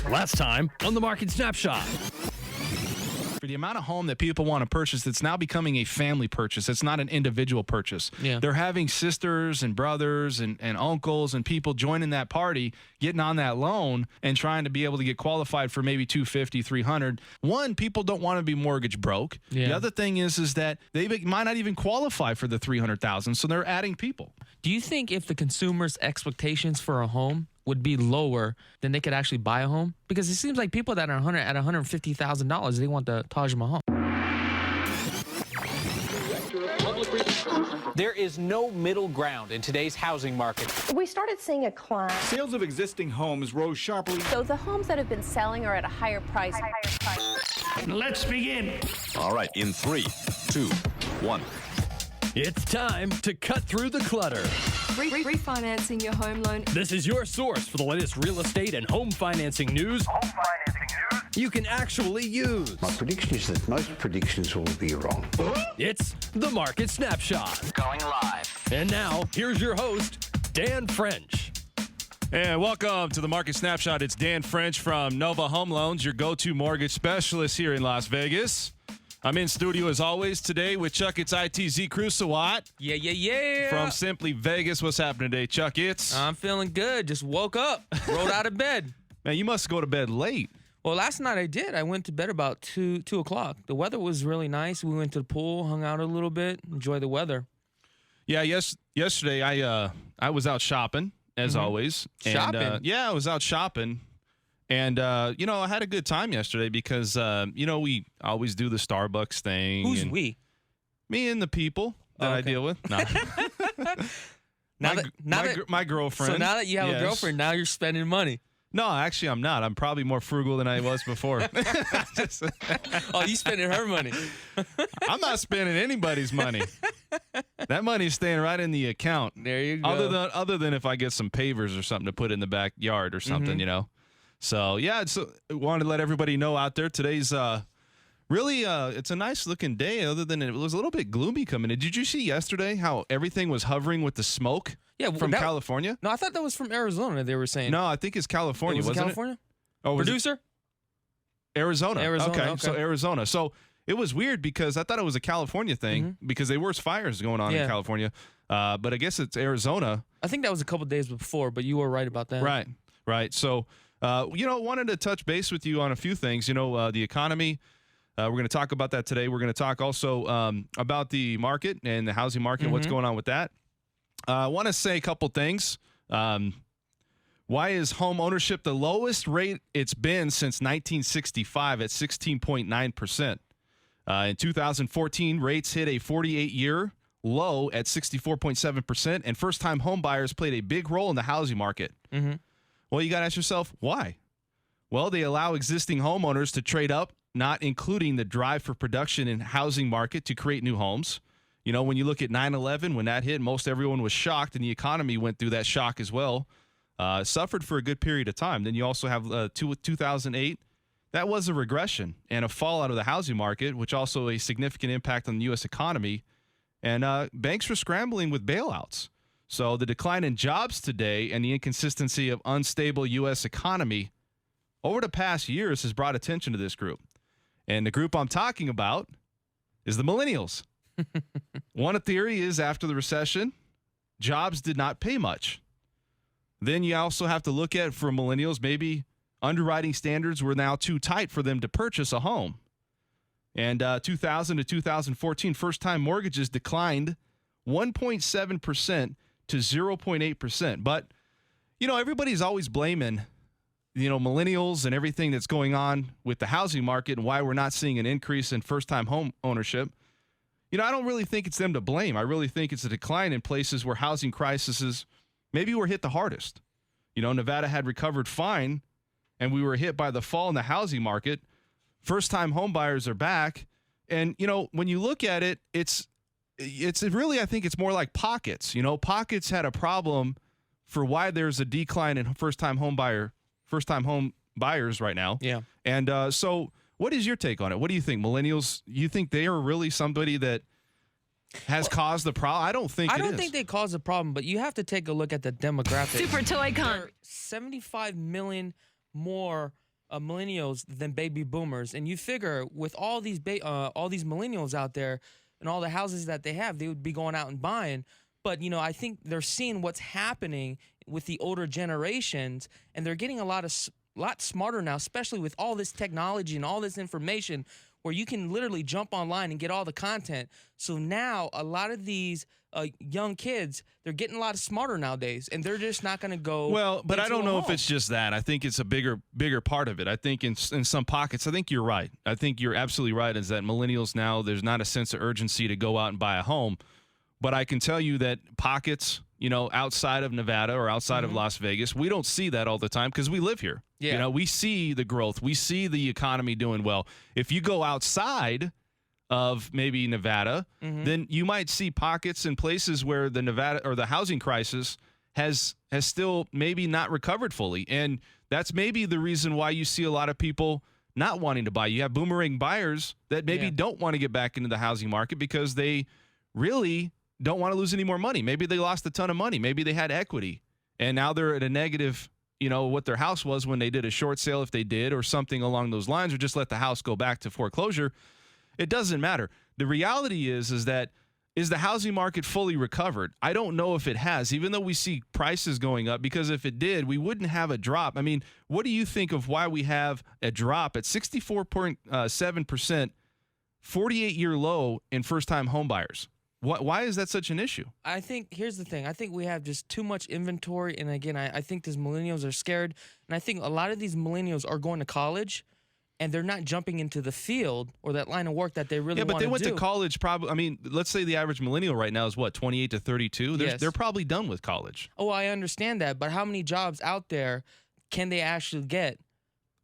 Last time on the Market Snapshot. For the amount of home that people want to purchase, it's now becoming a family purchase. It's not an individual purchase. Yeah. They're having sisters and brothers and uncles and people joining that party, getting on that loan and trying to be able to get qualified for maybe $250, $300. One, people don't want to be mortgage broke. Yeah. The other thing is that they might not even qualify for the $300,000, so they're adding people. Do you think if the consumer's expectations for a home would be lower, then they could actually buy a home? Because it seems like people that are at $150,000, they want the Taj Mahal. There is no middle ground in today's housing market. We started seeing a climb. Sales of existing homes rose sharply. So the homes that have been selling are at a higher price. Let's begin. All right, in 3, 2, 1. It's time to cut through the clutter. Refinancing your home loan. This is your source for the latest real estate and home financing news. You can actually use. My prediction is that most predictions will be wrong. It's the Market Snapshot. Going live. And now, here's your host, Dan French. And welcome to the Market Snapshot. It's Dan French from Nova Home Loans, your go-to mortgage specialist here in Las Vegas. I'm in studio as always today with Chakits ITZ Krulsawat. Yeah. From Simply Vegas. What's happening today, Chakits? I'm feeling good. Just woke up, rolled out of bed. Man, you must go to bed late. Well, last night I did. I went to bed about 2 o'clock. The weather was really nice. We went to the pool, hung out a little bit, enjoy the weather. Yeah, yesterday I was out shopping, as always. Shopping? And, I was out shopping. And, I had a good time yesterday because, we always do the Starbucks thing. Who's and we? Me and the people that I deal with. No. My girlfriend. So now that you have a girlfriend, now you're spending money. No, actually, I'm not. I'm probably more frugal than I was before. Oh, you spending her money. I'm not spending anybody's money. That money's staying right in the account. There you go. Other than if I get some pavers or something to put in the backyard or something, So, I wanted to let everybody know out there today's really it's a nice looking day, other than it was a little bit gloomy coming in. Did you see yesterday how everything was hovering with the smoke from California? No, I thought that was from Arizona, they were saying. No, I think it's California, wasn't California? it? Oh, Producer? Arizona. Okay. So Arizona. So it was weird because I thought it was a California thing because there were fires going on in California. But I guess it's Arizona. I think that was a couple days before, but you were right about that. Right. So, wanted to touch base with you on a few things. The economy. We're going to talk about that today. We're going to talk also about the market and the housing market and what's going on with that. I want to say a couple things. Why is home ownership the lowest rate it's been since 1965 at 16.9%? In 2014, rates hit a 48-year low at 64.7%, and first-time home buyers played a big role in the housing market. Well, you got to ask yourself, why? Well, they allow existing homeowners to trade up, not including the drive for production in housing market to create new homes. When you look at 9/11, when that hit, most everyone was shocked, and the economy went through that shock as well. Suffered for a good period of time. Then you also have 2008. That was a regression and a fallout of the housing market, which also a significant impact on the U.S. economy. And banks were scrambling with bailouts. So the decline in jobs today and the inconsistency of unstable U.S. economy over the past years has brought attention to this group. And the group I'm talking about is the millennials. One theory is after the recession, jobs did not pay much. Then you also have to look at, for millennials, maybe underwriting standards were now too tight for them to purchase a home. And 2000 to 2014, first-time mortgages declined 1.7% to 0.8%. But, everybody's always blaming, millennials and everything that's going on with the housing market and why we're not seeing an increase in first-time home ownership. I don't really think it's them to blame. I really think it's a decline in places where housing crises maybe were hit the hardest. Nevada had recovered fine, and we were hit by the fall in the housing market. First-time home buyers are back. And, when you look at it, it's really, I think it's more like pockets. Pockets had a problem for why there's a decline in first-time home buyers right now. Yeah. And so what is your take on it? What do you think? Millennials, you think they are really somebody that has caused the problem? I don't think they caused the problem, but you have to take a look at the demographic. Super Toy Con. 75 million more millennials than baby boomers, and you figure with all these millennials out there and all the houses that they have, they would be going out and buying. But I think they're seeing what's happening with the older generations, and they're getting a lot smarter now, especially with all this technology and all this information, where you can literally jump online and get all the content. So now a lot of these young kids, they're getting a lot smarter nowadays, and they're just not going to go. Well, but I don't know if it's just that. I think it's a bigger part of it. I think in some pockets, I think you're right. I think you're absolutely right, is that millennials now, there's not a sense of urgency to go out and buy a home. But I can tell you that pockets, outside of Nevada or outside of Las Vegas, we don't see that all the time because we live here. Yeah. We see the growth. We see the economy doing well. If you go outside of maybe Nevada, then you might see pockets and places where the Nevada or the housing crisis has still maybe not recovered fully. And that's maybe the reason why you see a lot of people not wanting to buy. You have boomerang buyers that maybe don't want to get back into the housing market because they really don't want to lose any more money. Maybe they lost a ton of money. Maybe they had equity and now they're at a negative, what their house was when they did a short sale, if they did, or something along those lines, or just let the house go back to foreclosure. It doesn't matter. The reality is that is the housing market fully recovered? I don't know if it has, even though we see prices going up, because if it did, we wouldn't have a drop. I mean, what do you think of why we have a drop at 64.7%, 48-year low in first-time home buyers? Why is that such an issue? I think here's the thing. I think we have just too much inventory. And again, I think these millennials are scared. And I think a lot of these millennials are going to college and they're not jumping into the field or that line of work that they really want to do. Yeah, but they went to college probably. I mean, let's say the average millennial right now is what, 28 to 32? Yes. They're probably done with college. Oh, I understand that. But how many jobs out there can they actually get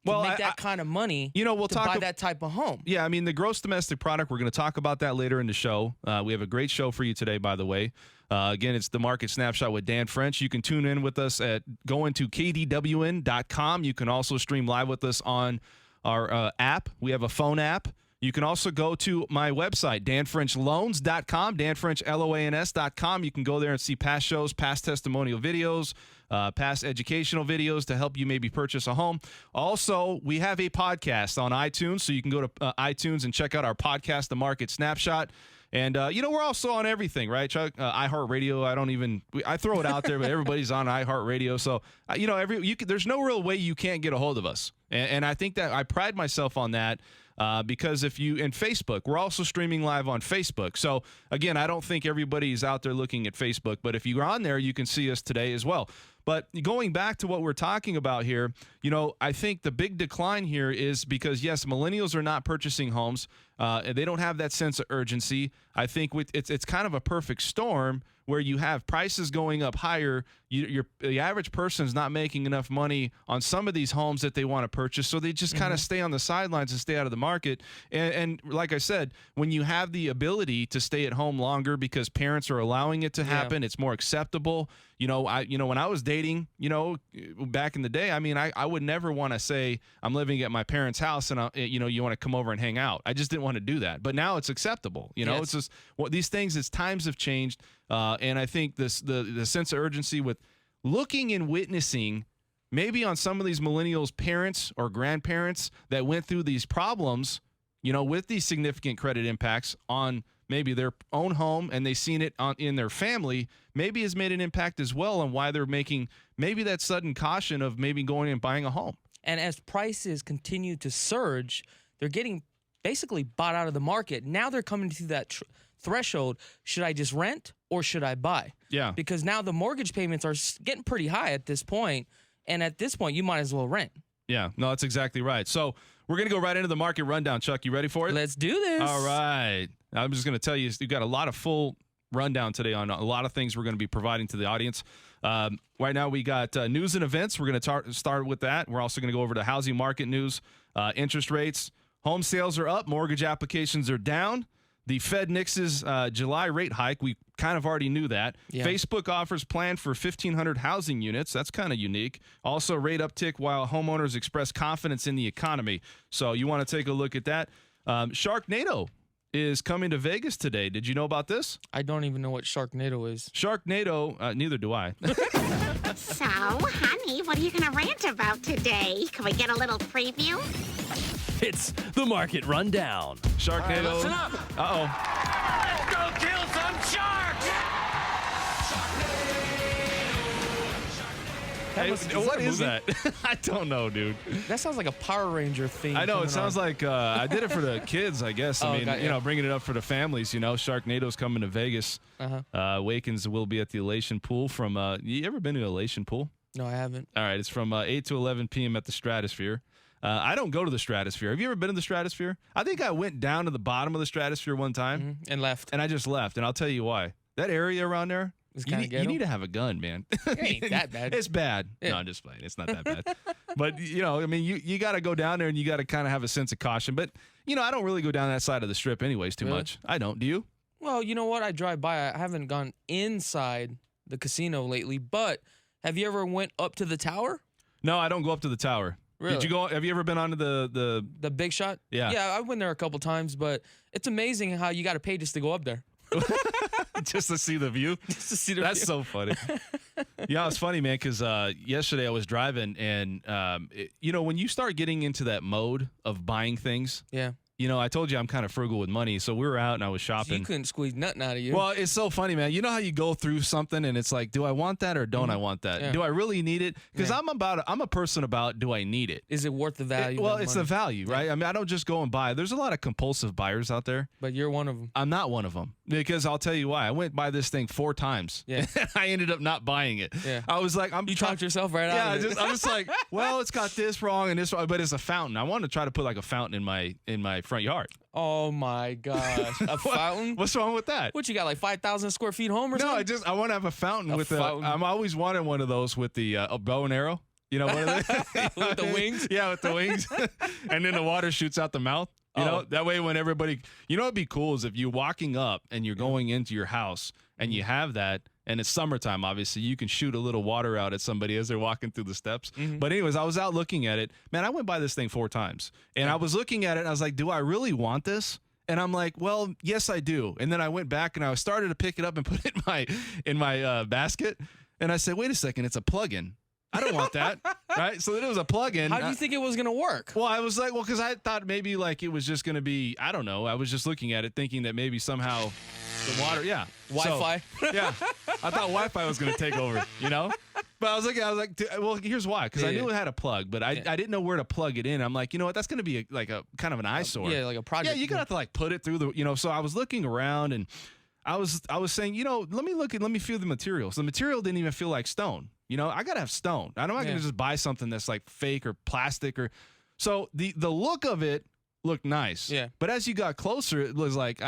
to make that kind of money we'll to talk buy that type of home? Yeah, I mean, the gross domestic product, we're going to talk about that later in the show. We have a great show for you today, by the way. Again, it's the Market Snapshot with Dan French. You can tune in with us at going to KDWN.com. You can also stream live with us on our app. We have a phone app. You can also go to my website, danfrenchloans.com, danfrenchloans.com. You can go there and see past shows, past testimonial videos, past educational videos to help you maybe purchase a home. Also, we have a podcast on iTunes, so you can go to iTunes and check out our podcast, The Market Snapshot. And, we're also on everything, right, Chuck? iHeartRadio, I throw it out there, but everybody's on iHeartRadio. So, there's no real way you can't get a hold of us. And I think that I pride myself on that because and Facebook, we're also streaming live on Facebook. So, again, I don't think everybody's out there looking at Facebook, but if you're on there, you can see us today as well. But going back to what we're talking about here, I think the big decline here is because, yes, millennials are not purchasing homes. They don't have that sense of urgency. I think it's kind of a perfect storm where you have prices going up higher. The average person is not making enough money on some of these homes that they want to purchase, so they just kind of stay on the sidelines and stay out of the market. And like I said, when you have the ability to stay at home longer because parents are allowing it to happen, it's more acceptable. When I was dating, back in the day, I would never want to say I'm living at my parents' house and you want to come over and hang out. I just didn't want to do that. But now it's acceptable. It's just these things. As times have changed, and I think the sense of urgency with looking and witnessing, maybe on some of these millennials' parents or grandparents that went through these problems, with these significant credit impacts on maybe their own home, and they've seen it in their family, maybe has made an impact as well on why they're making maybe that sudden caution of maybe going and buying a home. And as prices continue to surge, they're getting basically bought out of the market. Now they're coming to that threshold. Should I just rent or should I buy? Yeah. Because now the mortgage payments are getting pretty high at this point. And at this point, you might as well rent. Yeah, no, that's exactly right. So we're going to go right into the market rundown. Chuck, you ready for it? Let's do this. All right. I'm just going to tell you, you've got a lot of full rundown today on a lot of things we're going to be providing to the audience. Right now, we got news and events. We're going to start with that. We're also going to go over to housing market news, interest rates. Home sales are up. Mortgage applications are down. The Fed nixes July rate hike. We kind of already knew that. Yeah. Facebook offers plan for 1,500 housing units. That's kind of unique. Also, rate uptick while homeowners express confidence in the economy. So you want to take a look at that. Sharknado is coming to Vegas today. Did you know about this? I don't even know what Sharknado is. Sharknado, neither do I. So, honey, what are you going to rant about today? Can we get a little preview? It's the Market Rundown. Sharknado. Right, listen up. Uh-oh. Let's go kill some sharks! Hey, what is that? I don't know, dude. That sounds like a Power Ranger theme. I know, coming it sounds on. like I did it for the kids, I guess. I mean, okay, you know, bringing it up for the families, you know. Sharknado's coming to Vegas. Wakens will be at the Elation Pool from, you ever been to Elation Pool? No, I haven't. All right, it's from 8 to 11 p.m. at the Stratosphere. I don't go to the Stratosphere. Have you ever been to the Stratosphere? I think I went down to the bottom of the Stratosphere one time. And left. And I just left, and I'll tell you why. That area around there, It's you kinda need, ghetto? you need to have a gun, man. It ain't that bad. It's bad. Yeah. No, I'm just playing. It's not that bad. But, you know, I mean, you got to go down there and you got to kind of have a sense of caution. But, you know, I don't really go down that side of the strip anyways too Really? much. I don't. Do you? Well, you know what? I drive by. I haven't gone inside the casino lately, but have you ever went up to the tower? No, I don't go up to the tower. Really? Did you go? Have you ever been onto the The Big Shot? Yeah. Yeah, I've been there a couple times, but it's amazing how you got to pay just to go up there. just to see the view? Just to see the That's view. so funny. Yeah, it's funny, man, because yesterday I was driving, and you know, when you start getting into that mode of buying things, Yeah. you know, I told you I'm kind of frugal with money, so we were out and I was shopping. You couldn't squeeze nothing out of you. Well, it's so funny, man. You know how you go through something and it's like, do I want that or don't I want that? Yeah. Do I really need it? Because Yeah. I'm a person about, do I need it? Is it worth the value? Well, of the it's money? the value, right? I mean, I don't just go and buy. There's a lot of compulsive buyers out there. But you're one of them. I'm not one of them, because I'll tell you why. I went by this thing 4 times. Yeah. I ended up not buying it. Yeah. I was like, You talked yourself right out of it. I'm just like, well, it's got this wrong and this wrong, but it's a fountain. I want to try to put like a fountain in my front yard. Oh my gosh. A fountain? What's wrong with that? What, you got like 5,000 square feet home or No, something? I want to have a fountain with fountain. I'm always wanted one of those with the a bow and arrow. You know, one of the, With the wings? Yeah, with the wings. And then the water shoots out the mouth. You know, that way when everybody, you know, what'd be cool is if you're walking up and you're going into your house and you have that, and it's summertime, obviously, you can shoot a little water out at somebody as they're walking through the steps. But anyways, I was out looking at it. Man, I went by this thing 4 times. And I was looking at it and I was like, do I really want this? And I'm like, well, yes, I do. And then I went back and I started to pick it up and put it in my basket. And I said, wait a second, it's a plug-in. I don't want that, right? So then it was a plug-in. How do you think it was going to work? Well, I was like, because I thought maybe like it was just going to be, I don't know. I was just looking at it thinking that maybe somehow the water, yeah. Wi-Fi? So, yeah. I thought Wi-Fi was going to take over, you know? But I was like, well, here's why. Because I knew it had a plug, but I didn't know where to plug it in. I'm like, you know what? That's going to be like a kind of an eyesore. Yeah, like a project. Yeah, you're going to have to like put it through the, you know, so I was looking around and I was saying, you know, let me feel the materials. The material didn't even feel like stone. You know, I got to have stone. I'm not going to just buy something that's like fake or plastic or. So the look of it looked nice. Yeah. But as you got closer, it was like, you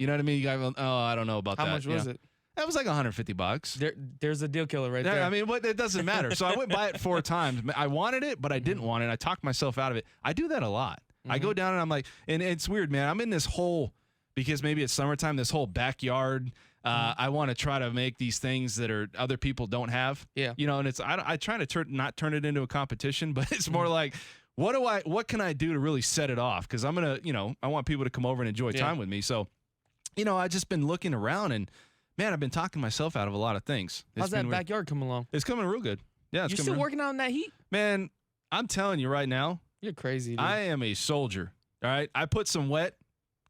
know what I mean? You got, I don't know about that. How much was it? That was like $150. There's a deal killer right there. I mean, it doesn't matter. So I went by it 4 times. I wanted it, but I didn't want it. I talked myself out of it. I do that a lot. I go down and I'm like, and it's weird, man. I'm in this whole, because maybe it's summertime, this whole backyard. I want to try to make these things that are other people don't have. Yeah. You know, and it's I try to not turn it into a competition, but it's more like, what can I do to really set it off? Because I'm gonna, you know, I want people to come over and enjoy time with me. So, you know, I just been looking around and man, I've been talking myself out of a lot of things. How's that backyard coming along? It's coming real good. Yeah, it's You coming still real- working out in that heat? Man, I'm telling you right now, You're crazy, dude. I am a soldier. All right. I put some wet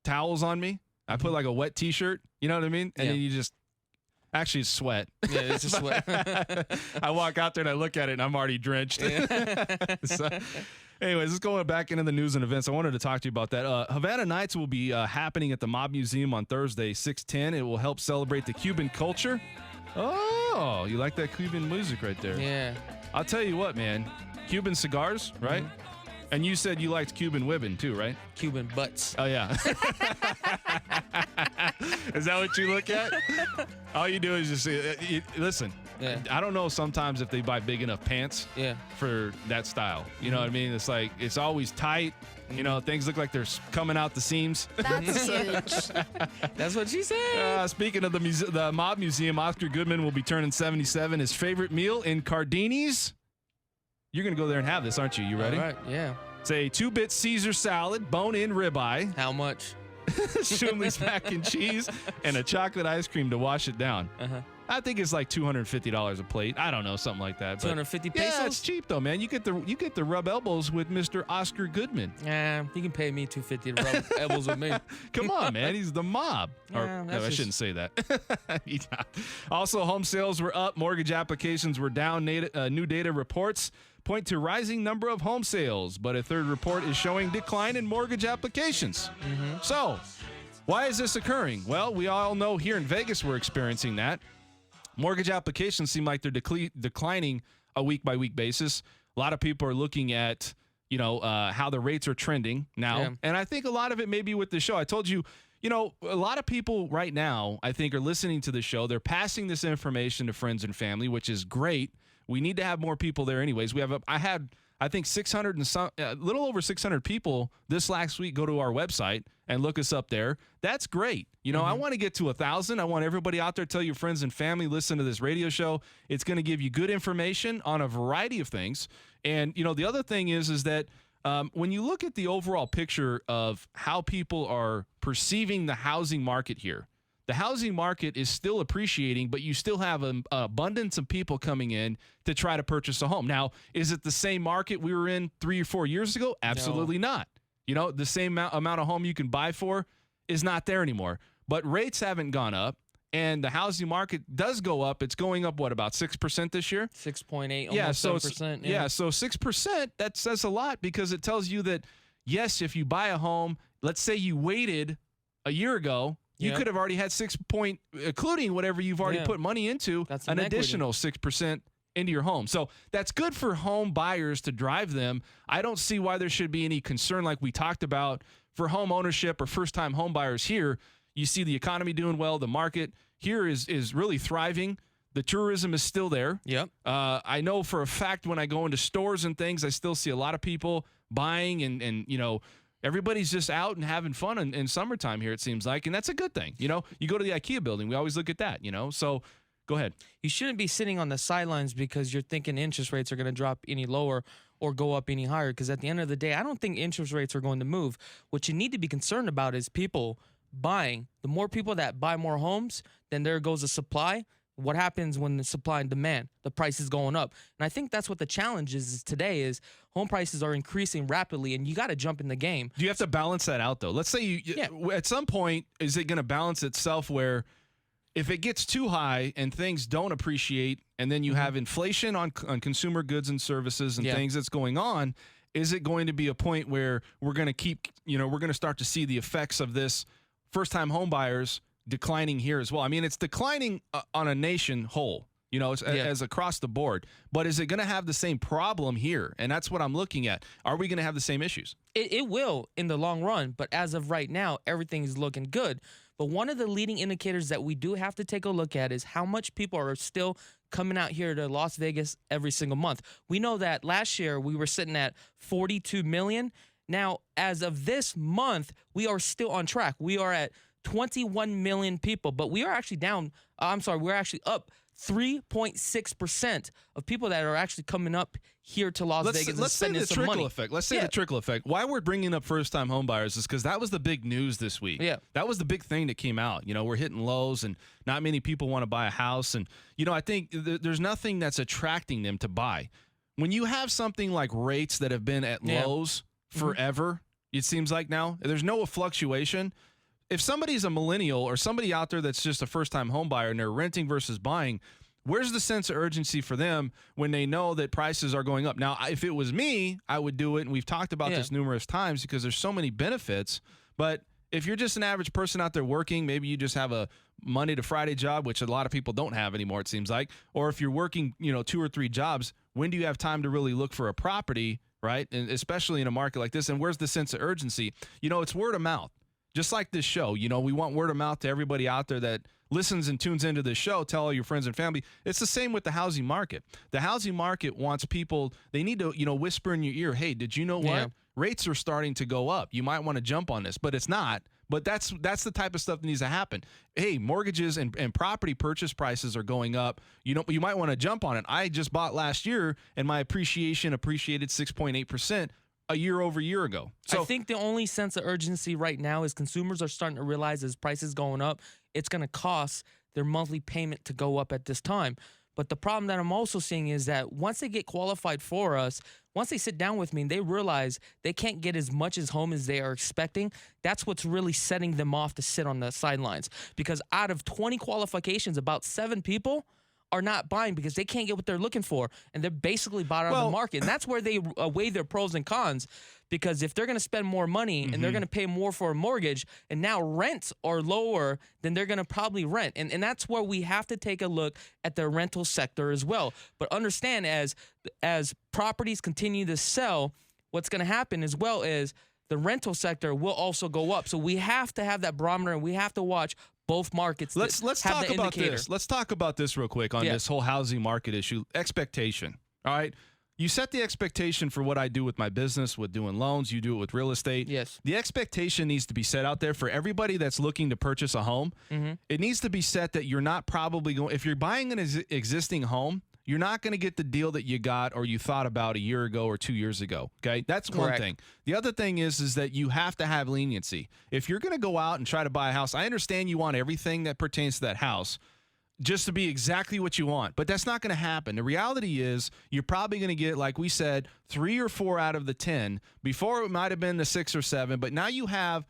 towels on me. I put like a wet t-shirt, you know what I mean? And Yeah. then you just, actually it's sweat. Yeah, it's just sweat. I walk out there and I look at it and I'm already drenched. So, anyways, let's go back into the news and events. I wanted to talk to you about that. Havana Nights will be happening at the Mob Museum on Thursday, 6/10. It will help celebrate the Cuban culture. Oh, you like that Cuban music right there? Yeah. I'll tell you what, man. Cuban cigars, right? And you said you liked Cuban women too, right? Cuban butts. Oh, yeah. Is that what you look at? All you do is just listen. Yeah. I don't know sometimes if they buy big enough pants for that style. You know what I mean? It's like it's always tight. You know, things look like they're coming out the seams. That's huge. That's what she said. Speaking of the Mob Museum, Oscar Goodman will be turning 77. His favorite meal in Cardini's. You're going to go there and have this, aren't you? You ready? All right, yeah. It's a 2-bit Caesar salad, bone-in ribeye. How much? Shumley's mac and cheese, and a chocolate ice cream to wash it down. I think it's like $250 a plate. I don't know, something like that. 250 pesos? Yeah, it's cheap though, man. You get the rub elbows with Mr. Oscar Goodman. Yeah, you can pay me $250 to rub elbows with me. Come on, man. He's the mob. Yeah, No, I shouldn't say that. Also, home sales were up. Mortgage applications were down. New data reports point to rising number of home sales, but a third report is showing decline in mortgage applications. So, why is this occurring? Well, we all know here in Vegas we're experiencing that. Mortgage applications seem like they're declining a week-by-week basis. A lot of people are looking at, how the rates are trending now. Yeah. And I think a lot of it may be with the show. I told you, a lot of people right now, I think, are listening to the show. They're passing this information to friends and family, which is great. We need to have more people there anyways. I think 600 and some, a little over 600 people this last week go to our website and look us up there. That's great. I want to get to 1,000. I want everybody out there, tell your friends and family, listen to this radio show. It's going to give you good information on a variety of things. And, the other thing is that when you look at the overall picture of how people are perceiving the housing market here, the housing market is still appreciating, but you still have an abundance of people coming in to try to purchase a home. Now, is it the same market we were in 3 or 4 years ago? Absolutely not. The same amount of home you can buy for is not there anymore. But rates haven't gone up, and the housing market does go up. It's going up, about 6% this year? 6.8, almost 7%. Yeah, so 6%, that says a lot because it tells you that, yes, if you buy a home, let's say you waited a year ago, you could have already had including whatever you've already put money into, that's an additional 6% into your home. So that's good for home buyers to drive them. I don't see why there should be any concern like we talked about for home ownership or first-time home buyers here. You see the economy doing well. The market here is really thriving. The tourism is still there. Yep. I know for a fact when I go into stores and things, I still see a lot of people buying and everybody's just out and having fun in summertime here, it seems like, and that's a good thing. You go to the IKEA building, we always look at that, so go ahead. You shouldn't be sitting on the sidelines because you're thinking interest rates are going to drop any lower or go up any higher, because at the end of the day, I don't think interest rates are going to move. What you need to be concerned about is people buying. The more people that buy more homes, then there goes the supply. What happens when the supply and demand? The price is going up. And I think that's what the challenge is today is home prices are increasing rapidly, and you got to jump in the game. Do you have to balance that out, though? Let's say at some point, is it going to balance itself where if it gets too high and things don't appreciate and then you have inflation on consumer goods and services and things that's going on, is it going to be a point where we're going to start to see the effects of this first-time home buyers declining here as well? I mean, it's declining on a nation whole, as across the board. But is it going to have the same problem here? And that's what I'm looking at. Are we going to have the same issues? It will in the long run. But as of right now, everything's looking good. But one of the leading indicators that we do have to take a look at is how much people are still coming out here to Las Vegas every single month. We know that last year we were sitting at 42 million. Now, as of this month, we are still on track. We are at 21 million people, but we are actually we're actually up 3.6% of people that are actually coming up here to Las Vegas and spending some money. Let's say the trickle effect. Why we're bringing up first-time home buyers is because that was the big news this week. Yeah. That was the big thing that came out. We're hitting lows, and not many people want to buy a house. And, I think there's nothing that's attracting them to buy. When you have something like rates that have been at lows forever, it seems like now, there's no fluctuation. If somebody's a millennial or somebody out there that's just a first-time home buyer and they're renting versus buying, where's the sense of urgency for them when they know that prices are going up? Now, if it was me, I would do it, and we've talked about this numerous times because there's so many benefits. But if you're just an average person out there working, maybe you just have a Monday to Friday job, which a lot of people don't have anymore, it seems like. Or if you're working, 2 or 3 jobs, when do you have time to really look for a property, right? And especially in a market like this. And where's the sense of urgency? It's word of mouth. Just like this show, we want word of mouth to everybody out there that listens and tunes into this show. Tell all your friends and family. It's the same with the housing market. The housing market wants people, they need to, whisper in your ear, hey, did you know what? Yeah. Rates are starting to go up. You might want to jump on this, but it's not. But that's the type of stuff that needs to happen. Hey, mortgages and property purchase prices are going up. You might want to jump on it. I just bought last year, and my appreciation appreciated 6.8%. a year over year ago. So I think the only sense of urgency right now is consumers are starting to realize as prices going up, it's going to cost their monthly payment to go up at this time. But the problem that I'm also seeing is that once they get qualified for us, once they sit down with me and they realize they can't get as much as home as they are expecting, that's what's really setting them off to sit on the sidelines. Because out of 20 qualifications, about 7 people are not buying because they can't get what they're looking for, and they're basically bought out of the market. And that's where they weigh their pros and cons, because if they're going to spend more money and they're going to pay more for a mortgage, and now rents are lower, then they're going to probably rent. And that's where we have to take a look at the rental sector as well. But understand, as properties continue to sell, what's going to happen as well is the rental sector will also go up. So we have to have that barometer, and we have to watch both markets. Let's talk about this. Let's talk about this real quick on this whole housing market issue. Expectation. All right. You set the expectation for what I do with my business, with doing loans. You do it with real estate. Yes. The expectation needs to be set out there for everybody that's looking to purchase a home. It needs to be set that you're not probably going, if you're buying an existing home, you're not going to get the deal that you got or you thought about a year ago or 2 years ago. Okay. That's one thing. The other thing is that you have to have leniency. If you're going to go out and try to buy a house, I understand you want everything that pertains to that house just to be exactly what you want, but that's not going to happen. The reality is you're probably going to get, like we said, 3 or 4 out of the 10. Before it might have been the 6 or 7, but now you have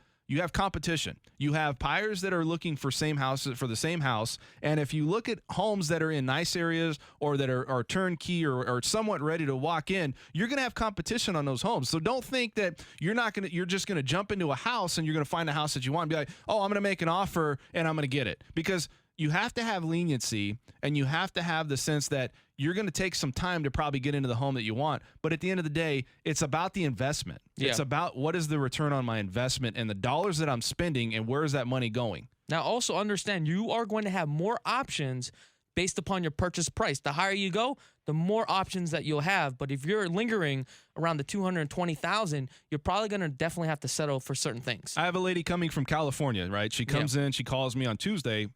competition. You have buyers that are looking for the same house. And if you look at homes that are in nice areas or that are turnkey or somewhat ready to walk in, you're going to have competition on those homes. So don't think that you're just going to jump into a house and you're going to find a house that you want and be like, oh, I'm going to make an offer and I'm going to get it. Because you have to have leniency, and you have to have the sense that you're going to take some time to probably get into the home that you want. But at the end of the day, it's about the investment. Yeah. It's about what is the return on my investment and the dollars that I'm spending, and where is that money going? Now, also understand you are going to have more options based upon your purchase price. The higher you go, the more options that you'll have. But if you're lingering around the $220,000, you're probably going to definitely have to settle for certain things. I have a lady coming from California, right? She comes in, she calls me on Tuesday.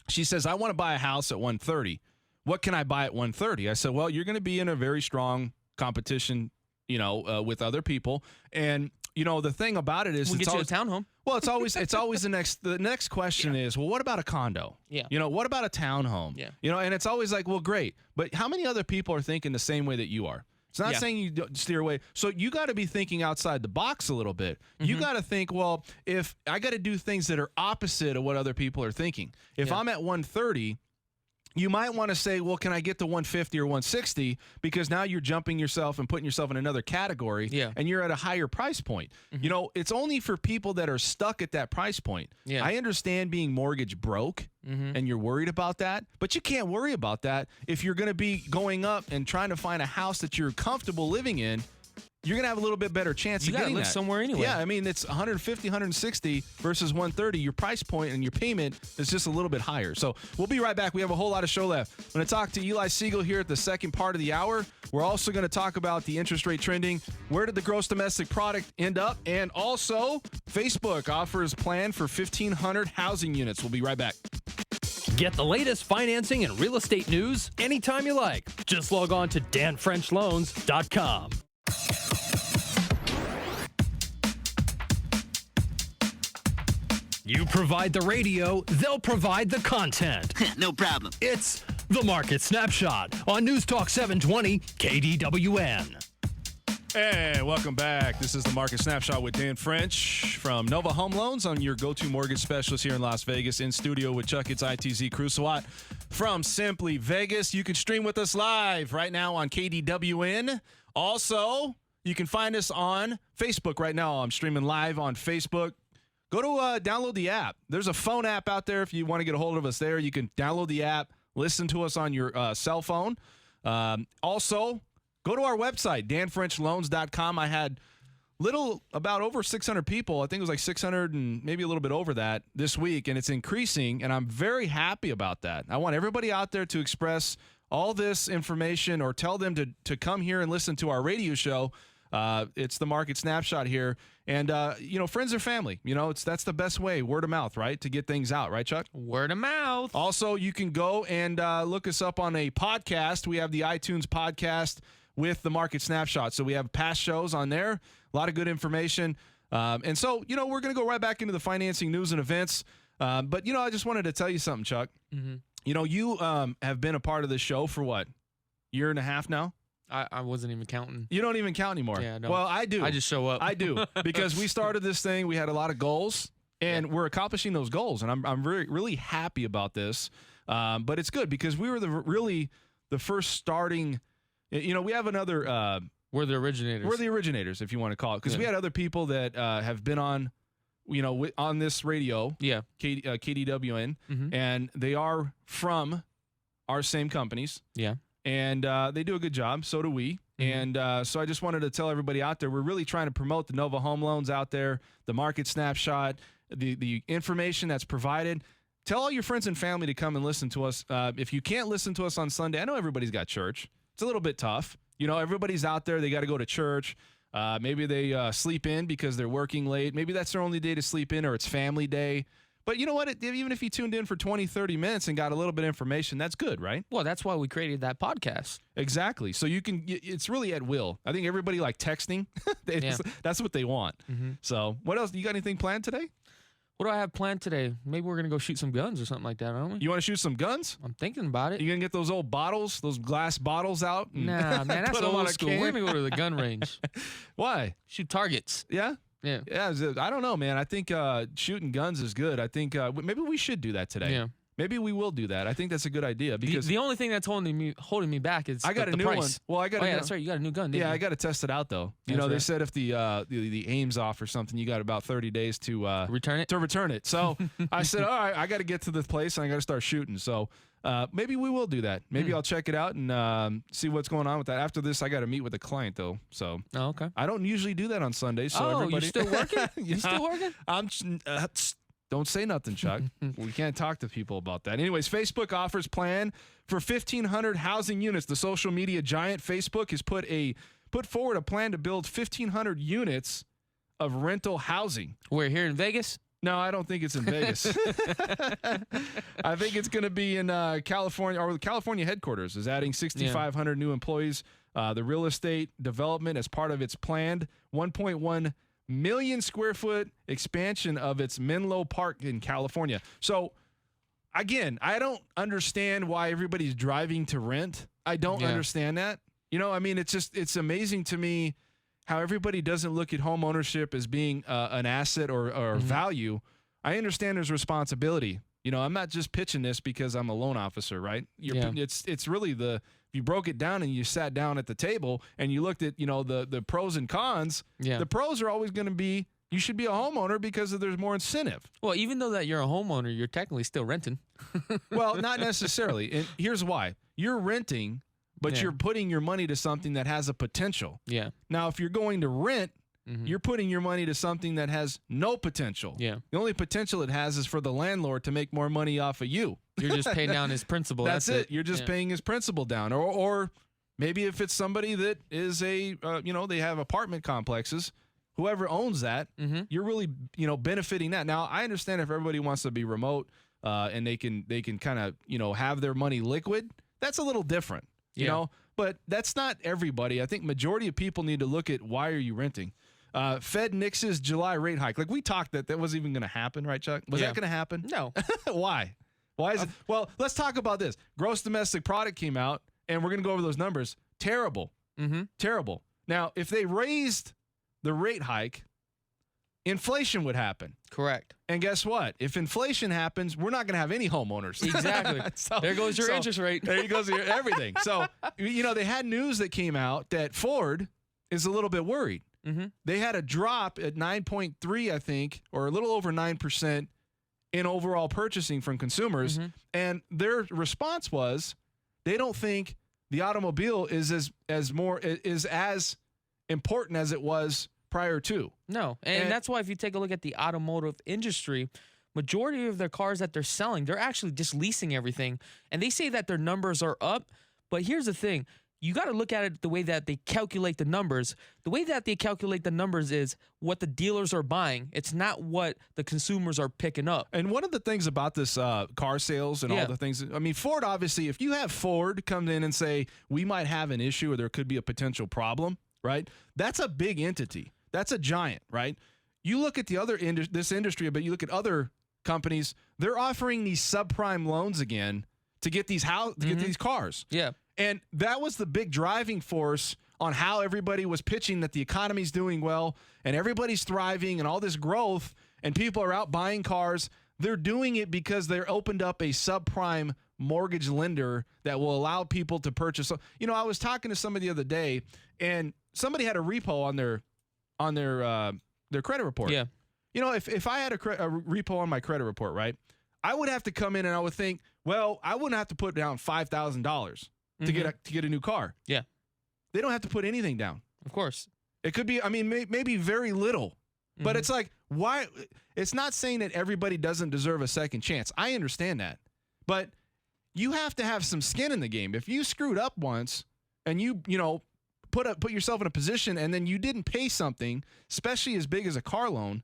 She says, I want to buy a house at 130. What can I buy at 130? I said, well, you're going to be in a very strong competition, with other people. And, the thing about it is, we'll get you a townhome. Well, it's always the next question is, well, what about a condo? Yeah. What about a townhome? Yeah. And it's always like, well, great. But how many other people are thinking the same way that you are? It's not saying you don't steer away. So you got to be thinking outside the box a little bit. You got to think, well, if I got to do things that are opposite of what other people are thinking. If I'm at 130, you might want to say, well, can I get to 150 or 160? Because now you're jumping yourself and putting yourself in another category, and you're at a higher price point. It's only for people that are stuck at that price point. I understand being mortgage broke, and you're worried about that, but you can't worry about that if you're going to be going up and trying to find a house that you're comfortable living in. You're going to have a little bit better chance of getting that. You got to live somewhere anyway. Yeah, I mean, it's 150, 160 versus 130. Your price point and your payment is just a little bit higher. So we'll be right back. We have a whole lot of show left. I'm going to talk to Eli Siegel here at the second part of the hour. We're also going to talk about the interest rate trending. Where did the gross domestic product end up? And also, Facebook offers plan for 1,500 housing units. We'll be right back. Get the latest financing and real estate news anytime you like. Just log on to danfrenchloans.com. You provide the radio, they'll provide the content. No problem. It's the Market Snapshot on News Talk 720 KDWN. Hey, welcome back. This is the Market Snapshot with Dan French from Nova Home Loans. I'm your go-to mortgage specialist here in Las Vegas, in studio with Chakits, ITZ, Krulsawat from Simply Vegas. You can stream with us live right now on KDWN. Also, you can find us on Facebook right now. I'm streaming live on Facebook. Go to download the app. There's a phone app out there if you want to get a hold of us there. You can download the app, listen to us on your cell phone. Also, go to our website, danfrenchloans.com. I had about over 600 people. I think it was like 600 and maybe a little bit over that this week, and it's increasing, and I'm very happy about that. I want everybody out there to express all this information or tell them to come here and listen to our radio show. It's the Market Snapshot here. And, friends or family, that's the best way, word of mouth, right, to get things out. Right, Chuck? Word of mouth. Also, you can go and look us up on a podcast. We have the iTunes podcast. with the Market Snapshot. So we have past shows on there, a lot of good information. And so, we're going to go right back into the financing news and events. But, I just wanted to tell you something, Chuck. Mm-hmm. You have been a part of this show for what, year and a half now? I wasn't even counting. You don't even count anymore. Yeah, I don't. Well, I do. I just show up. I do, because we started this thing. We had a lot of goals, and we're accomplishing those goals. And I'm really happy about this. But it's good because we were the first starting. We have another. We're the originators. We're the originators, if you want to call it, because we had other people that have been on, on this radio. Yeah. KDWN, Mm-hmm. and they are from our same companies. Yeah. And they do a good job. So do we. Mm-hmm. And so I just wanted to tell everybody out there, we're really trying to promote the Nova Home Loans out there, the Market Snapshot, the information that's provided. Tell all your friends and family to come and listen to us. If you can't listen to us on Sunday, I know everybody's got church. It's a little bit tough. Everybody's out there. They got to go to church. Maybe they sleep in because they're working late. Maybe that's their only day to sleep in, or it's family day. But you know what? Even if you tuned in for 20, 30 minutes and got a little bit of information, that's good, right? Well, that's why we created that podcast. Exactly. So it's really at will. I think everybody like texting. That's what they want. Mm-hmm. So what else? You got anything planned today? What do I have planned today? Maybe we're going to go shoot some guns or something like that, aren't we? You want to shoot some guns? I'm thinking about it. You going to get those old bottles, those glass bottles out? Nah, man, that's old school. We're going to go to the gun range. Why? Shoot targets. Yeah? Yeah. Yeah, I don't know, man. I think shooting guns is good. I think maybe we should do that today. Yeah. Maybe we will do that. I think that's a good idea because the only thing that's holding me back is I got the a new price. one. Well, I got. That's right. You got a new gun. Didn't you? I got to test it out though. They right. said if the aim's off or something, you got about 30 days to return it. So I said, all right, I got to get to this place and I got to start shooting. So maybe we will do that. Maybe I'll check it out and see what's going on with that. After this, I got to meet with a client though. So okay. I don't usually do that on Sundays. So everybody, you still working? You still working? Don't say nothing, Chuck. We can't talk to people about that. Anyways, Facebook offers plan for 1,500 housing units. The social media giant Facebook has put forward a plan to build 1,500 units of rental housing. We're here in Vegas? No, I don't think it's in Vegas. I think it's going to be in California, or the California headquarters is adding 6,500 new employees. The real estate development as part of its planned 1.1 million square foot expansion of its Menlo Park in California. So again, I don't understand why everybody's driving to rent. I don't understand that. It's amazing to me how everybody doesn't look at home ownership as being an asset or value. I understand there's responsibility. I'm not just pitching this because I'm a loan officer, right? It's really if you broke it down and you sat down at the table and you looked at, the pros and cons, the pros are always going to be, you should be a homeowner because there's more incentive. Well, even though that you're a homeowner, you're technically still renting. Well, not necessarily. And here's why. You're renting, but you're putting your money to something that has a potential. Yeah. Now, if you're going to rent, you're putting your money to something that has no potential. Yeah. The only potential it has is for the landlord to make more money off of you. You're just paying down his principal. That's it. You're just paying his principal down. Or maybe if it's somebody that is they have apartment complexes, whoever owns that, you're really, benefiting that. Now, I understand if everybody wants to be remote and they can kind of, have their money liquid, that's a little different, you know, but that's not everybody. I think majority of people need to look at why are you renting? Fed nixes July rate hike. Like we talked that wasn't even going to happen, right, Chuck? Was that going to happen? No. Why? Why is it? Well, let's talk about this. Gross domestic product came out, and we're going to go over those numbers. Terrible. Terrible. Now, if they raised the rate hike, inflation would happen. Correct. And guess what? If inflation happens, we're not going to have any homeowners. Exactly. There goes your interest rate. There goes your everything. So, they had news that came out that Ford is a little bit worried. They had a drop at 9.3, I think, or a little over 9% in overall purchasing from consumers. And their response was they don't think the automobile is as important as it was prior to. No. And that's why if you take a look at the automotive industry, majority of their cars that they're selling, they're actually just leasing everything. And they say that their numbers are up. But here's the thing. you got to look at it the way that they calculate the numbers. The way that they calculate the numbers is what the dealers are buying. It's not what the consumers are picking up. And one of the things about this car sales and all the things, I mean, Ford, obviously, if you have Ford come in and say, we might have an issue or there could be a potential problem, right? That's a big entity. That's a giant, right? You look at the other this industry, but you look at other companies, they're offering these subprime loans again to get these to get these cars. Yeah. And that was the big driving force on how everybody was pitching that the economy's doing well and everybody's thriving and all this growth and people are out buying cars. They're doing it because they're opened up a subprime mortgage lender that will allow people to purchase. You know, I was talking to somebody the other day and somebody had a repo on their credit report. Yeah. You know, if I had a repo on my credit report, right, I would have to come in and I would think, well, I wouldn't have to put down $5,000 to get a new car. Yeah. They don't have to put anything down. Of course. It could be, I mean, maybe very little. But it's like, why? It's not saying that everybody doesn't deserve a second chance. I understand that. But you have to have some skin in the game. If you screwed up once and you know, put yourself in a position and then you didn't pay something, especially as big as a car loan,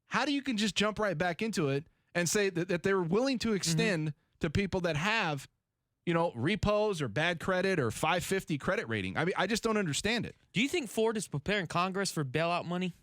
how do you can just jump right back into it and say that they're willing to extend to people that have, you know, repos or bad credit or 550 credit rating? I mean, I just don't understand it. Do you think Ford is preparing Congress for bailout money?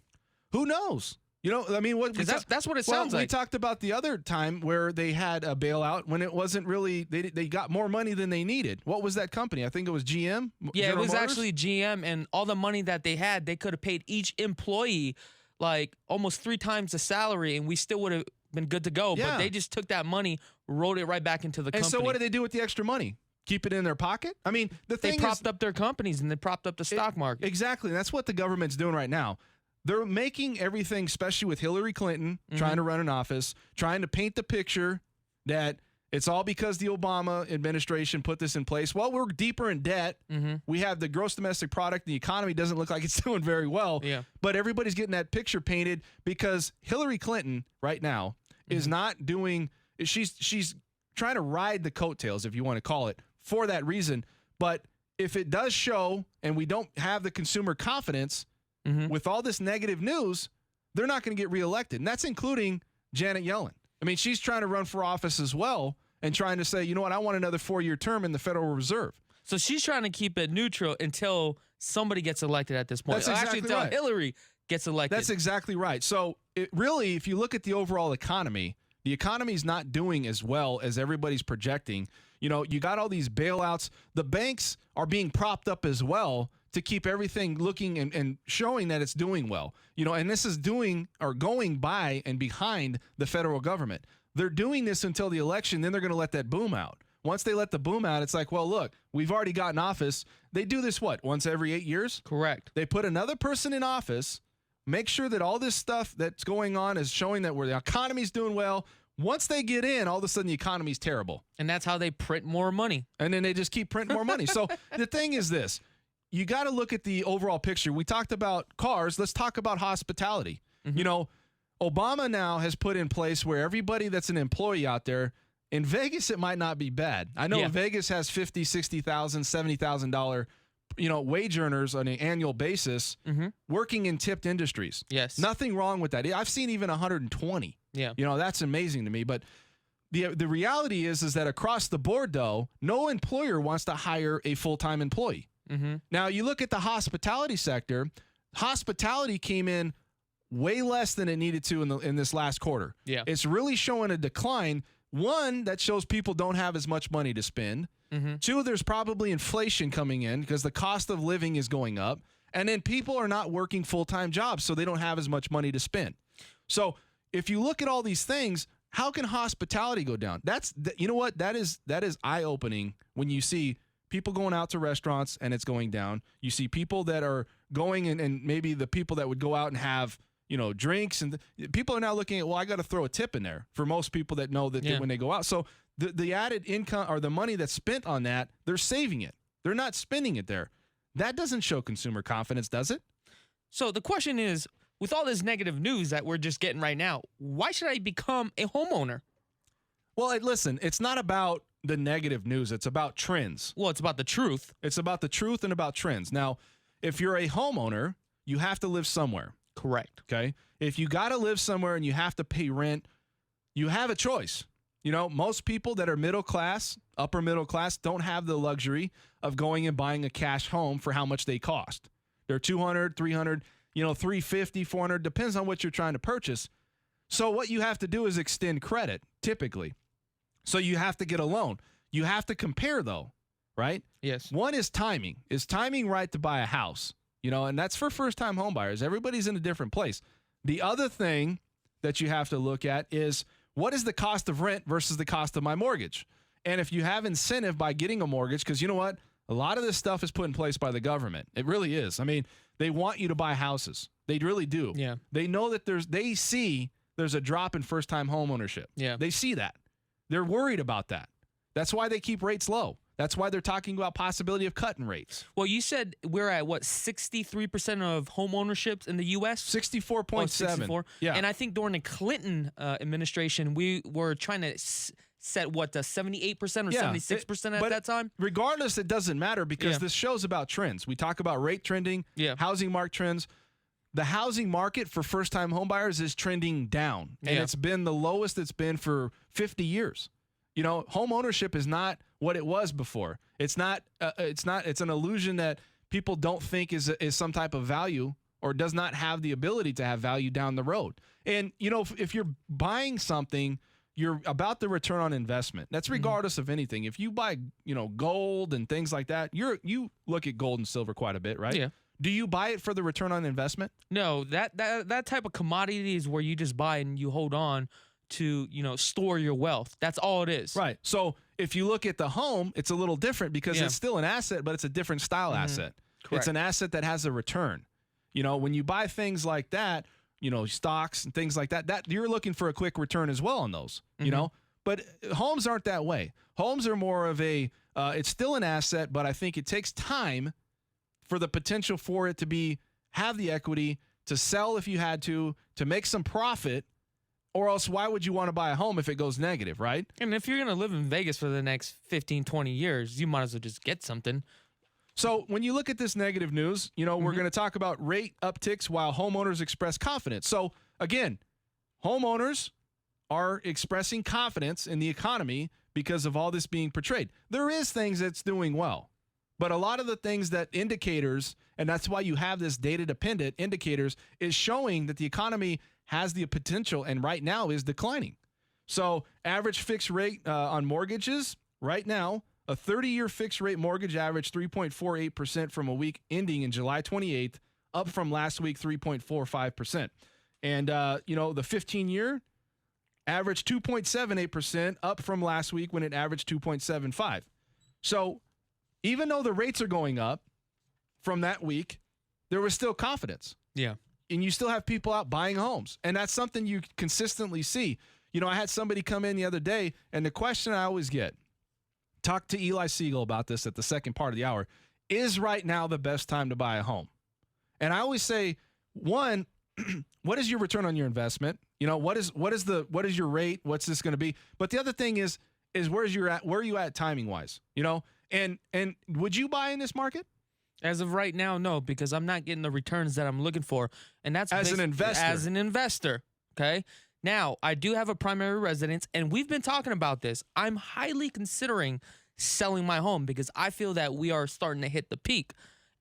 Who knows? You know, I mean, that's what it sounds like. We talked about the other time where they had a bailout when it wasn't really, they got more money than they needed. What was that company? I think it was GM. Yeah, General it was Motors? actually GM, and all the money that they had, they could have paid each employee like almost 3 times the salary, and we still would have been good to go. Yeah. But they just took that money, rolled it right back into the company. And so what did they do with the extra money? Keep it in their pocket? I mean, the thing They propped up their companies and they propped up the stock market. Exactly. That's what the government's doing right now. They're making everything, especially with Hillary Clinton trying to run an office, trying to paint the picture that it's all because the Obama administration put this in place. Well, we're deeper in debt. We have the gross domestic product. The economy doesn't look like it's doing very well. Yeah. But everybody's getting that picture painted because Hillary Clinton right now is not doing – she's trying to ride the coattails, if you want to call it, for that reason. But if it does show and we don't have the consumer confidence – with all this negative news, they're not going to get reelected. And that's including Janet Yellen. I mean, she's trying to run for office as well and trying to say, you know what, I want another 4-year term in the Federal Reserve. So she's trying to keep it neutral until somebody gets elected at this point. That's exactly until right. Hillary gets elected. That's exactly right. So it really, if you look at the overall economy, the economy's not doing as well as everybody's projecting. You know, you got all these bailouts. The banks are being propped up as well to keep everything looking and showing that it's doing well. You know, and this is going by and behind the federal government. They're doing this until the election, then they're going to let that boom out. Once they let the boom out, it's like, well, look, we've already gotten office. They do this, once every 8 years? Correct. They put another person in office, make sure that all this stuff that's going on is showing that the economy's doing well. Once they get in, all of a sudden the economy's terrible. And that's how they print more money. And then they just keep printing more money. So the thing is this. You got to look at the overall picture. We talked about cars. Let's talk about hospitality. You know, Obama now has put in place where everybody that's an employee out there, in Vegas, it might not be bad. I know Vegas has $50,000, $60,000, $70,000, you know, wage earners on an annual basis working in tipped industries. Yes. Nothing wrong with that. I've seen even 120. Yeah. You know, that's amazing to me. But the reality is that across the board, though, no employer wants to hire a full-time employee. Now, you look at the hospitality sector, hospitality came in way less than it needed to in this last quarter. Yeah. It's really showing a decline. One, that shows people don't have as much money to spend. 2, there's probably inflation coming in because the cost of living is going up. And then people are not working full-time jobs, so they don't have as much money to spend. So if you look at all these things, how can hospitality go down? You know what? That is eye-opening when you see people going out to restaurants and it's going down. You see people that are going and maybe the people that would go out and have, you know, drinks, and people are now looking at, well, I got to throw a tip in there for most people that know that when they go out. So the added income or the money that's spent on that, they're saving it. They're not spending it there. That doesn't show consumer confidence, does it? So the question is, with all this negative news that we're just getting right now, why should I become a homeowner? Well, listen, it's not about the negative news. It's about trends. Well, it's about the truth. It's about the truth and about trends. Now, if you're a homeowner, you have to live somewhere. Correct. Okay? If you got to live somewhere and you have to pay rent, you have a choice. You know, most people that are middle class, upper middle class, don't have the luxury of going and buying a cash home for how much they cost. They're $200, $300, $350, $400, depends on what you're trying to purchase. So what you have to do is extend credit, typically. So you have to get a loan. You have to compare, though, right? Yes. One is timing. Is timing right to buy a house? And that's for first-time home buyers. Everybody's in a different place. The other thing that you have to look at is, what is the cost of rent versus the cost of my mortgage? And if you have incentive by getting a mortgage, because you know what? A lot of this stuff is put in place by the government. It really is. I mean, they want you to buy houses. They really do. Yeah. They know that they see there's a drop in first-time home ownership. Yeah. They see that. They're worried about that. That's why they keep rates low. That's why they're talking about possibility of cutting rates. Well, you said we're at, 63% of home ownerships in the U.S.? 64.7. 64. Yeah. And I think during the Clinton administration, we were trying to set, 78% or 76% at that time? Regardless, it doesn't matter because this show's about trends. We talk about rate trending, housing market trends. The housing market for first-time homebuyers is trending down, and it's been the lowest it's been for 50 years. Home ownership is not what it was before. It's not. It's an illusion that people don't think is some type of value or does not have the ability to have value down the road. And if you're buying something, you're about the return on investment. That's regardless of anything. If you buy, gold and things like that, you look at gold and silver quite a bit, right? Yeah. Do you buy it for the return on investment? No, that type of commodity is where you just buy and you hold on to, store your wealth. That's all it is. Right. So if you look at the home, it's a little different because it's still an asset, but it's a different style asset. Correct. It's an asset that has a return. When you buy things like that, stocks and things like that, you're looking for a quick return as well on those, But homes aren't that way. Homes are more of it's still an asset, but I think it takes time for the potential for it to have the equity to sell if you had to make some profit, or else why would you want to buy a home if it goes negative, right? And if you're going to live in Vegas for the next 15, 20 years, you might as well just get something. So when you look at this negative news, we're going to talk about rate upticks while homeowners express confidence. So again, homeowners are expressing confidence in the economy because of all this being portrayed. There is things that's doing well. But a lot of the things that indicators, and that's why you have this data-dependent indicators, is showing that the economy has the potential and right now is declining. So average fixed rate on mortgages right now, a 30-year fixed rate mortgage averaged 3.48% from a week ending in July 28th, up from last week 3.45%. And, the 15-year averaged 2.78%, up from last week when it averaged 2.75. So even though the rates are going up from that week, there was still confidence. Yeah. And you still have people out buying homes. And that's something you consistently see. I had somebody come in the other day, and the question I always get, talk to Eli Siegel about this at the second part of the hour, is right now the best time to buy a home? And I always say, one, what is your return on your investment? What is your rate? What's this going to be? But the other thing is where are you at timing wise? And would you buy in this market? As of right now, no, because I'm not getting the returns that I'm looking for. And that's as an investor. Okay. Now, I do have a primary residence, and we've been talking about this. I'm highly considering selling my home because I feel that we are starting to hit the peak,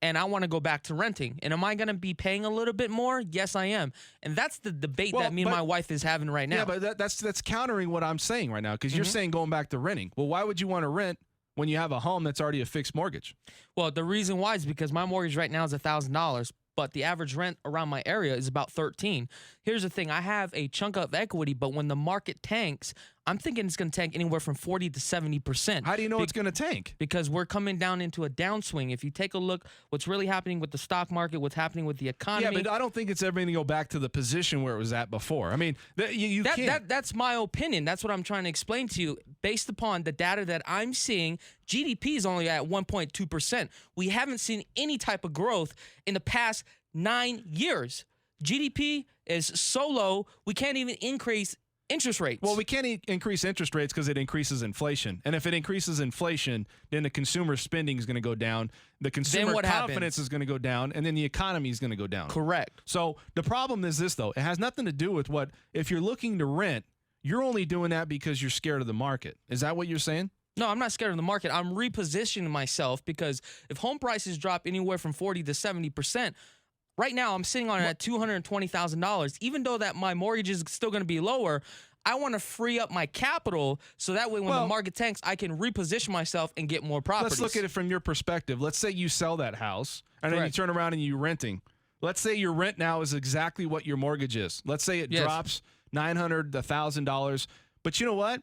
and I want to go back to renting. And am I going to be paying a little bit more? Yes, I am. And that's the debate that me and my wife is having right now. Yeah, but that's countering what I'm saying right now because you're saying going back to renting. Well, why would you want to rent when you have a home that's already a fixed mortgage? Well, the reason why is because my mortgage right now is $1,000, but the average rent around my area is about $13. Here's the thing. I have a chunk of equity, but when the market tanks, I'm thinking it's going to tank anywhere from 40 to 70%. How do you know it's going to tank? Because we're coming down into a downswing. If you take a look, what's really happening with the stock market, what's happening with the economy. Yeah, but I don't think it's ever going to go back to the position where it was at before. I mean, you can't. That's my opinion. That's what I'm trying to explain to you. Based upon the data that I'm seeing, GDP is only at 1.2%. We haven't seen any type of growth in the past 9 years. GDP is so low, we can't even increase Interest rates. Well, we can't increase interest rates because it increases inflation. And if it increases inflation, then the consumer spending is going to go down. The consumer confidence is going to go down. And then the economy is going to go down. Correct. So the problem is this, though. It has nothing to do with if you're looking to rent, you're only doing that because you're scared of the market. Is that what you're saying? No, I'm not scared of the market. I'm repositioning myself because if home prices drop anywhere from 40 to 70%, right now I'm sitting on it at $220,000. Even though that my mortgage is still going to be lower, I want to free up my capital so that way when the market tanks, I can reposition myself and get more properties. Let's look at it from your perspective. Let's say you sell that house and then you turn around and you're renting. Let's say your rent now is exactly what your mortgage is. Let's say it drops $900 to $1,000. But you know what?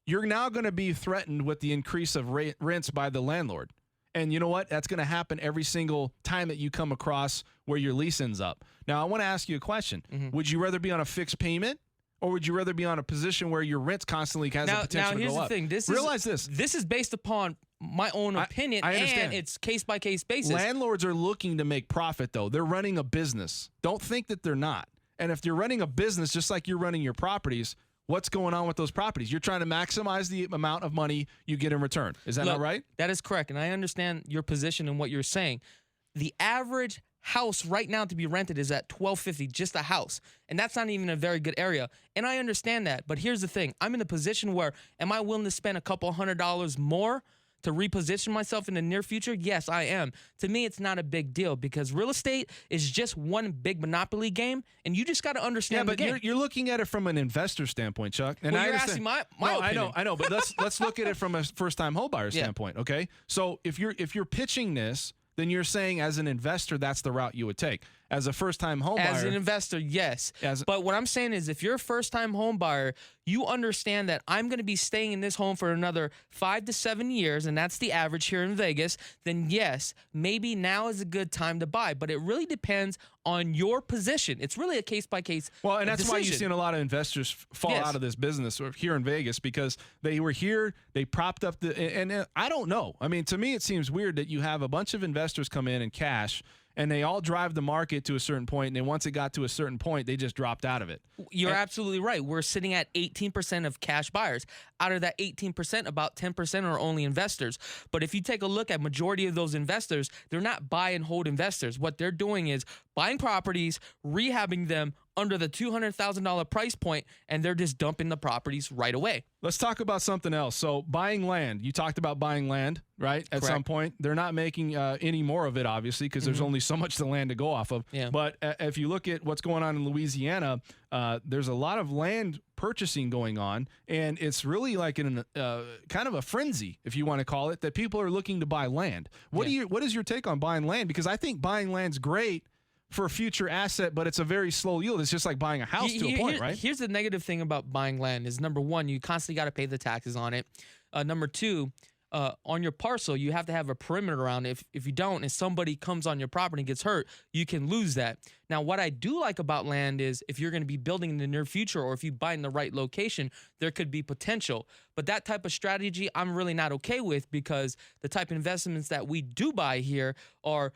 You're now going to be threatened with the increase of rents by the landlord. And you know what? That's going to happen every single time that you come across where your lease ends up. Now, I want to ask you a question. Would you rather be on a fixed payment or would you rather be on a position where your rent's constantly has the potential to go up? Now, here's the thing. This is based upon my own opinion, I understand. And it's case-by-case basis. Landlords are looking to make profit, though. They're running a business. Don't think that they're not. And if you're running a business just like you're running your properties, what's going on with those properties? You're trying to maximize the amount of money you get in return. Is that not right? That is correct, and I understand your position and what you're saying. The average house right now to be rented is at $1,250, just a house, and that's not even a very good area. And I understand that, but here's the thing. I'm in a position where am I willing to spend a couple $100 more to reposition myself in the near future? Yes, I am. To me, it's not a big deal because real estate is just one big monopoly game, and you just got to understand the game. But you're looking at it from an investor standpoint, Chuck. And you're asking my opinion. I know, but let's look at it from a first-time homebuyer standpoint, okay? So if you're pitching this, then you're saying as an investor, that's the route you would take. As a first-time homebuyer. As an investor, yes. But what I'm saying is if you're a first-time homebuyer, you understand that I'm going to be staying in this home for another 5 to 7 years, and that's the average here in Vegas, then yes, maybe now is a good time to buy. But it really depends on your position. It's really a case-by-case Well, and that's why you've seen a lot of investors fall out of this business here in Vegas because they were here, they propped up and I don't know. I mean, to me, it seems weird that you have a bunch of investors come in and cash, and they all drive the market to a certain point, and then once it got to a certain point, they just dropped out of it. You're absolutely right. We're sitting at 18% of cash buyers. Out of that 18%, about 10% are only investors. But if you take a look at majority of those investors, they're not buy and hold investors. What they're doing is buying properties, rehabbing them under the $200,000 price point, and they're just dumping the properties right away. Let's talk about something else. So buying land, you talked about buying land, right? At some point, they're not making any more of it, obviously, because there's only so much the land to go off of. Yeah. But if you look at what's going on in Louisiana, there's a lot of land purchasing going on, and it's really like in kind of a frenzy, if you want to call it, that people are looking to buy land. What is your take on buying land? Because I think buying land's great for a future asset, but it's a very slow yield. It's just like buying a house to a point, right? Here's the negative thing about buying land is, number one, you constantly got to pay the taxes on it. Number two, on your parcel, you have to have a perimeter around it. If you don't, and somebody comes on your property and gets hurt, you can lose that. Now, what I do like about land is if you're going to be building in the near future or if you buy in the right location, there could be potential. But that type of strategy, I'm really not okay with because the type of investments that we do buy here are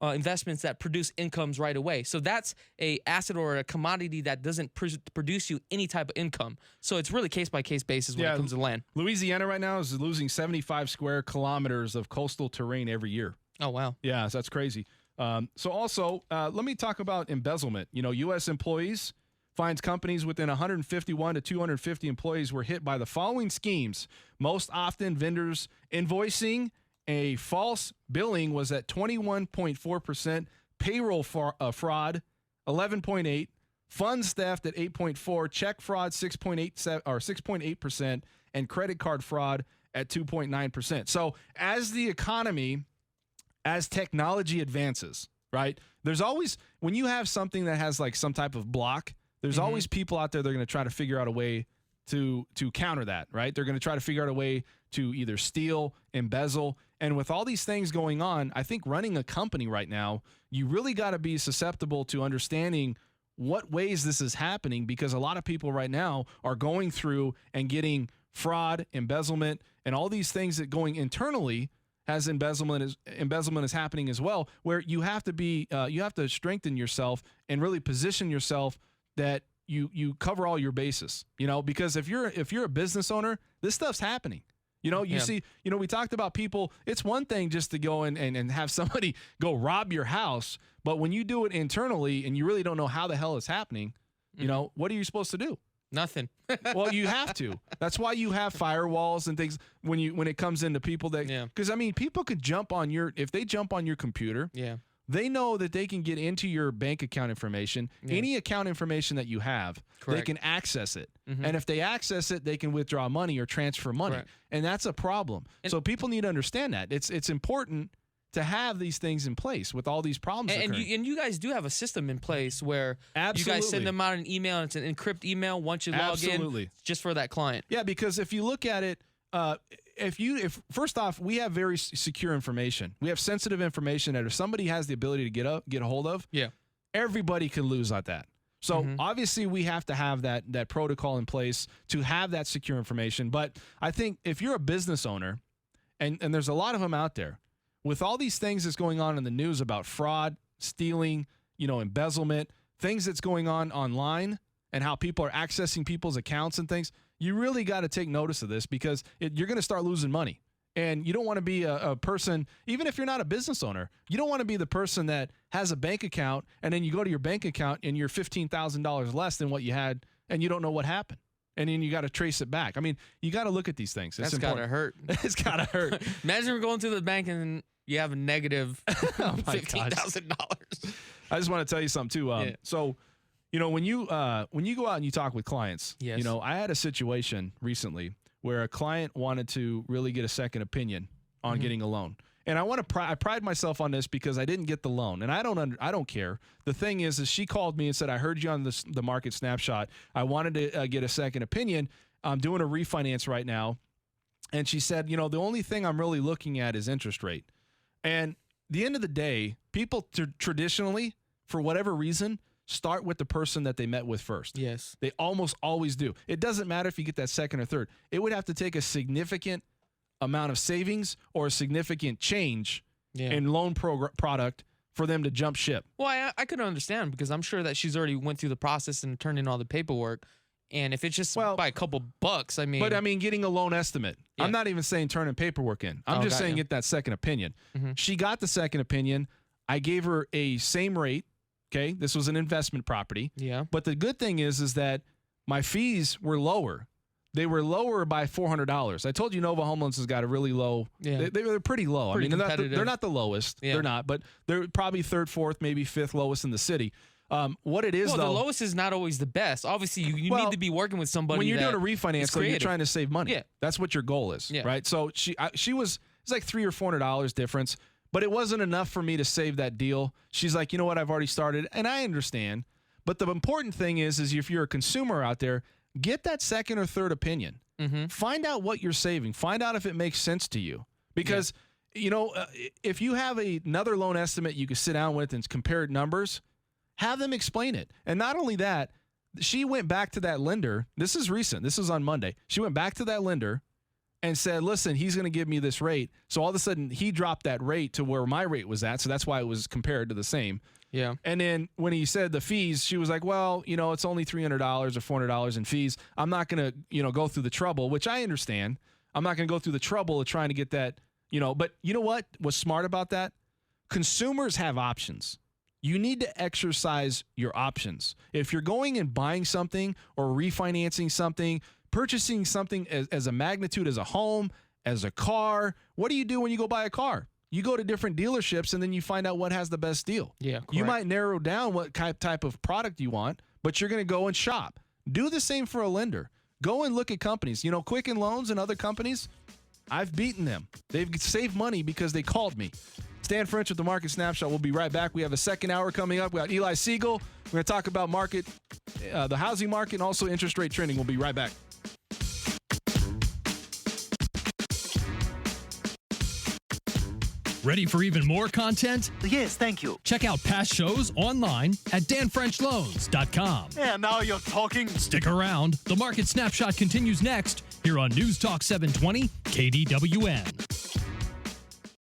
investments that produce incomes right away. So that's a asset or a commodity that doesn't produce you any type of income. So it's really case-by-case basis when it comes to land. Louisiana right now is losing 75 square kilometers of coastal terrain every year. Oh, wow. Yeah, so that's crazy. So also, let me talk about embezzlement. You know, U.S. employees finds companies within 151 to 250 employees were hit by the following schemes. Most often, vendors invoicing a false billing was at 21.4%, payroll fraud 11.8%, funds theft at 8.4%, check fraud 6.8%, and credit card fraud at 2.9%. So as the economy, as technology advances, right? There's always, when you have something that has like some type of block, there's always people out there that are going to try to figure out a way to counter that, right? They're going to try to figure out a way to either steal, embezzle. And with all these things going on, I think running a company right now, you really got to be susceptible to understanding what ways this is happening, because a lot of people right now are going through and getting fraud, embezzlement, and all these things that going internally as embezzlement is happening as well, where you have to be you have to strengthen yourself and really position yourself that you cover all your bases, because if you're a business owner, this stuff's happening. You see, we talked about people. It's one thing just to go in and have somebody go rob your house. But when you do it internally and you really don't know how the hell it's happening, what are you supposed to do? Nothing. Well, you have to. That's why you have firewalls and things when it comes into people because people could jump on if they jump on your computer. Yeah. They know that they can get into your bank account information, any account information that you have. Correct. They can access it. Mm-hmm. And if they access it, they can withdraw money or transfer money. Right. And that's a problem. So people need to understand that. It's important to have these things in place with all these problems and you guys do have a system in place where you guys send them out an email, and it's an encrypted email once you log in just for that client. Yeah, because if you look at it, if first off, we have very secure information. We have sensitive information that if somebody has the ability to get a hold of, everybody can lose at that. So obviously we have to have that protocol in place to have that secure information. But I think if you're a business owner, and there's a lot of them out there, with all these things that's going on in the news about fraud, stealing, embezzlement, things that's going on online, and how people are accessing people's accounts and things, you really got to take notice of this because you're going to start losing money. And you don't want to be a person, even if you're not a business owner, you don't want to be the person that has a bank account and then you go to your bank account and you're $15,000 less than what you had and you don't know what happened. And then you got to trace it back. I mean, you got to look at these things. That's got to hurt. It's got to hurt. Imagine we're going to the bank and you have a negative $15,000. I just want to tell you something too. So, when you go out and you talk with clients, I had a situation recently where a client wanted to really get a second opinion on getting a loan. And I pride myself on this because I didn't get the loan, and I don't care. The thing is she called me and said, I heard you on the market snapshot. I wanted to get a second opinion. I'm doing a refinance right now. And she said, the only thing I'm really looking at is interest rate. And at the end of the day, people traditionally, for whatever reason, start with the person that they met with first. Yes. They almost always do. It doesn't matter if you get that second or third. It would have to take a significant amount of savings or a significant change in loan product for them to jump ship. Well, I could understand because I'm sure that she's already went through the process and turned in all the paperwork. And if it's just by a couple bucks, I mean. But getting a loan estimate. Yeah. I'm not even saying turning paperwork in. I'm just saying get that second opinion. Mm-hmm. She got the second opinion. I gave her a same rate. Okay, this was an investment property. Yeah. But the good thing is that my fees were lower. They were lower by $400. I told you Nova Home Loans has got a really low. Yeah. They're pretty low. Pretty they're not the lowest. Yeah. They're not, but they're probably third, fourth, maybe fifth lowest in the city. What it is, though, the lowest is not always the best. Obviously, you need to be working with somebody when you're doing a refinance. So you're trying to save money. Yeah. That's what your goal is, right? So it's like $300 or $400 difference. But it wasn't enough for me to save that deal. She's like, you know what? I've already started. And I understand. But the important thing is if you're a consumer out there, get that second or third opinion. Mm-hmm. Find out what you're saving. Find out if it makes sense to you. Because, if you have another loan estimate you can sit down with and compare numbers, have them explain it. And not only that, she went back to that lender. This is recent. This was on Monday. She went back to that lender and said, listen, he's going to give me this rate. So all of a sudden, he dropped that rate to where my rate was at. So that's why it was compared to the same. Yeah. And then when he said the fees, she was like, well, it's only $300 or $400 in fees. I'm not going to, go through the trouble, which I understand. I'm not going to go through the trouble of trying to get that, But you know what was smart about that? Consumers have options. You need to exercise your options. If you're going and buying something or refinancing something, purchasing something as a magnitude as a home, as a car, what do you do when you go buy a car? You go to different dealerships and then you find out what has the best deal. Yeah, correct. You might narrow down what type of product you want, but you're going to go and shop. Do the same for a lender. Go and look at companies. Quicken Loans and other companies, I've beaten them. They've saved money because they called me. Stan French with the Market Snapshot. We'll be right back. We have a second hour coming up. We got Eli Siegel. We're going to talk about the housing market, and also interest rate trending. We'll be right back. Ready for even more content? Yes, thank you. Check out past shows online at danfrenchloans.com. Yeah, now you're talking. Stick around. The Market Snapshot continues next here on News Talk 720 KDWN.